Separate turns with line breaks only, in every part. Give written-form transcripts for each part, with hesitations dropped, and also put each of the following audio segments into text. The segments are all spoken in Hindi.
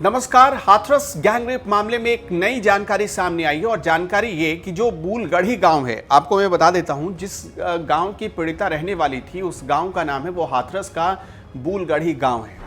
नमस्कार। हाथरस गैंगरेप मामले में एक नई जानकारी सामने आई है और जानकारी ये कि जो बूलगढ़ी गांव है, आपको मैं बता देता हूं, जिस गांव की पीड़िता रहने वाली थी उस गांव का नाम है वो हाथरस का बूलगढ़ी गांव है।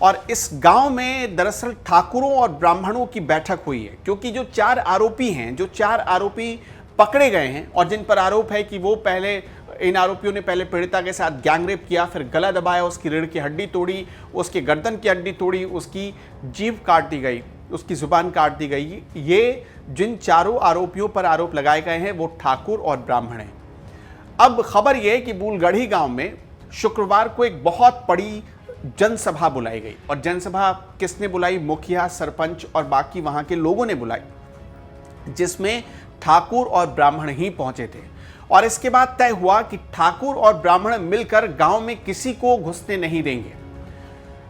और इस गांव में दरअसल ठाकुरों और ब्राह्मणों की बैठक हुई है, क्योंकि जो चार आरोपी पकड़े गए हैं और जिन पर आरोप है कि इन आरोपियों ने पहले पीड़िता के साथ गैंगरेप किया, फिर गला दबाया, उसकी रीढ़ की हड्डी तोड़ी, उसके गर्दन की हड्डी तोड़ी, उसकी जीभ काट दी गई, उसकी जुबान काट दी गई। ये जिन चारों आरोपियों पर आरोप लगाए गए हैं वो ठाकुर और ब्राह्मण हैं। अब खबर यह है कि बूलगढ़ी गांव में शुक्रवार को एक बहुत बड़ी जनसभा बुलाई गई। और जनसभा किसने बुलाई? मुखिया, सरपंच और बाकी वहां के लोगों ने बुलाई, जिसमें ठाकुर और ब्राह्मण ही पहुंचे थे। और इसके बाद तय हुआ कि ठाकुर और ब्राह्मण मिलकर गांव में किसी को घुसने नहीं देंगे।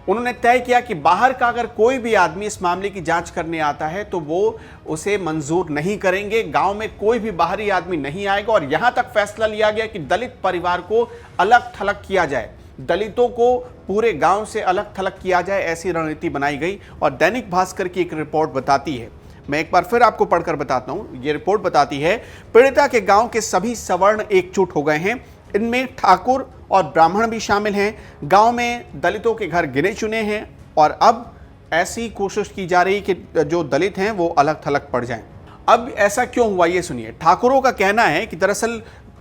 उन्होंने तय किया कि बाहर का अगर कोई भी आदमी इस मामले की जांच करने आता है तो वो उसे मंजूर नहीं करेंगे। गांव में कोई भी बाहरी आदमी नहीं आएगा। और यहां तक फैसला लिया गया कि दलित परिवार को अलग थलग किया जाए, दलितों को पूरे गांव से अलग थलग किया जाए, ऐसी रणनीति बनाई गई। और दैनिक भास्कर की एक रिपोर्ट बताती है, मैं एक बार फिर आपको पढ़कर बताता हूं। यह रिपोर्ट बताती है, पीड़िता के गांव के सभी सवर्ण एकजुट हो गए हैं। इनमें ठाकुर और ब्राह्मण भी शामिल हैं। गांव में दलितों के घर गिने चुने हैं और अब ऐसी कोशिश की जा रही कि जो दलित हैं वो अलग थलग पड़ जाएं। अब ऐसा क्यों हुआ ये सुनिए। ठाकुरों का कहना है कि दरअसल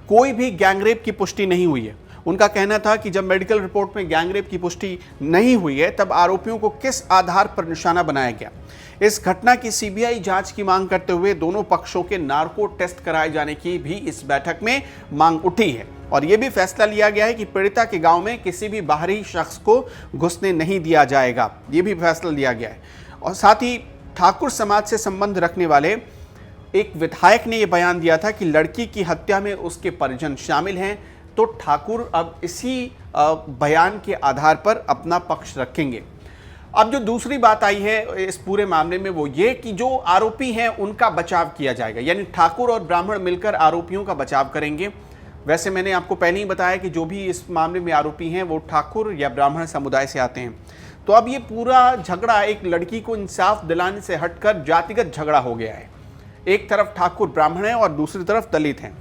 कोई भी गैंगरेप की पुष्टि नहीं हुई है। उनका कहना था कि जब मेडिकल रिपोर्ट में गैंगरेप की पुष्टि नहीं हुई है तब आरोपियों को किस आधार पर निशाना बनाया गया। इस घटना की सीबीआई जांच की मांग करते हुए दोनों पक्षों के नार्को टेस्ट कराए जाने की भी इस बैठक में मांग उठी है। और यह भी फैसला लिया गया है कि पीड़िता के गांव में किसी भी बाहरी शख्स को घुसने नहीं दिया जाएगा। यह भी फैसला लिया गया है। और साथ ही ठाकुर समाज से संबंध रखने वाले एक विधायक ने यह बयान दिया था कि लड़की की हत्या में उसके परिजन शामिल हैं। तो ठाकुर अब इसी बयान के आधार पर अपना पक्ष रखेंगे। अब जो दूसरी बात आई है इस पूरे मामले में वो ये कि जो आरोपी हैं उनका बचाव किया जाएगा, यानी ठाकुर और ब्राह्मण मिलकर आरोपियों का बचाव करेंगे। वैसे मैंने आपको पहले ही बताया कि जो भी इस मामले में आरोपी हैं वो ठाकुर या ब्राह्मण समुदाय से आते हैं। तो अब ये पूरा झगड़ा एक लड़की को इंसाफ दिलाने से हटकर जातिगत झगड़ा हो गया है। एक तरफ ठाकुर ब्राह्मण है और दूसरी तरफ दलित हैं।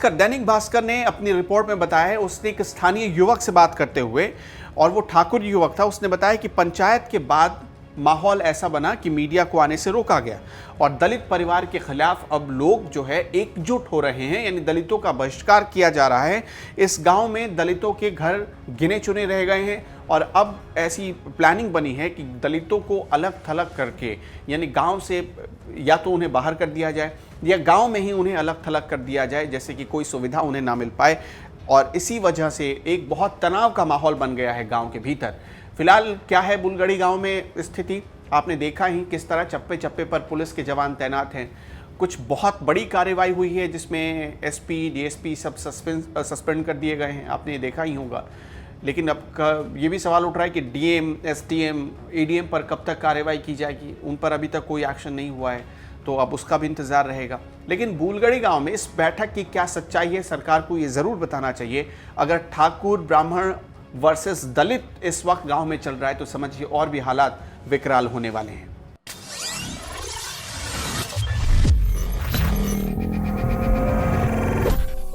दैनिक भास्कर ने अपनी रिपोर्ट में बताया है, उसने एक स्थानीय युवक से बात करते हुए, और वो ठाकुर युवक था, उसने बताया कि पंचायत के बाद माहौल ऐसा बना कि मीडिया को आने से रोका गया और दलित परिवार के खिलाफ अब लोग जो है एकजुट हो रहे हैं, यानी दलितों का बहिष्कार किया जा रहा है। इस गांव में दलितों के घर गिने चुने रह गए हैं और अब ऐसी प्लानिंग बनी है कि दलितों को अलग थलग करके, यानी गांव से या तो उन्हें बाहर कर दिया जाए या गांव में ही उन्हें अलग थलग कर दिया जाए, जैसे कि कोई सुविधा उन्हें ना मिल पाए। और इसी वजह से एक बहुत तनाव का माहौल बन गया है गांव के भीतर। फिलहाल क्या है बूलगढ़ी गांव में स्थिति, आपने देखा ही किस तरह चप्पे चप्पे पर पुलिस के जवान तैनात हैं। कुछ बहुत बड़ी कार्रवाई हुई है जिसमें एसपी, डीएसपी सब सस्पेंड कर दिए गए हैं, आपने देखा ही होगा। लेकिन अब ये भी सवाल उठ रहा है कि डीएम, एसडीएम, एडीएम पर कब तक कार्रवाई की जाएगी। उन पर अभी तक कोई एक्शन नहीं हुआ है, तो अब उसका भी इंतजार रहेगा। लेकिन बूलगढ़ी गांव में इस बैठक की क्या सच्चाई है, सरकार को ये ज़रूर बताना चाहिए। अगर ठाकुर ब्राह्मण वर्सेस दलित इस वक्त गांव में चल रहा है तो समझिए और भी हालात विकराल होने वाले हैं।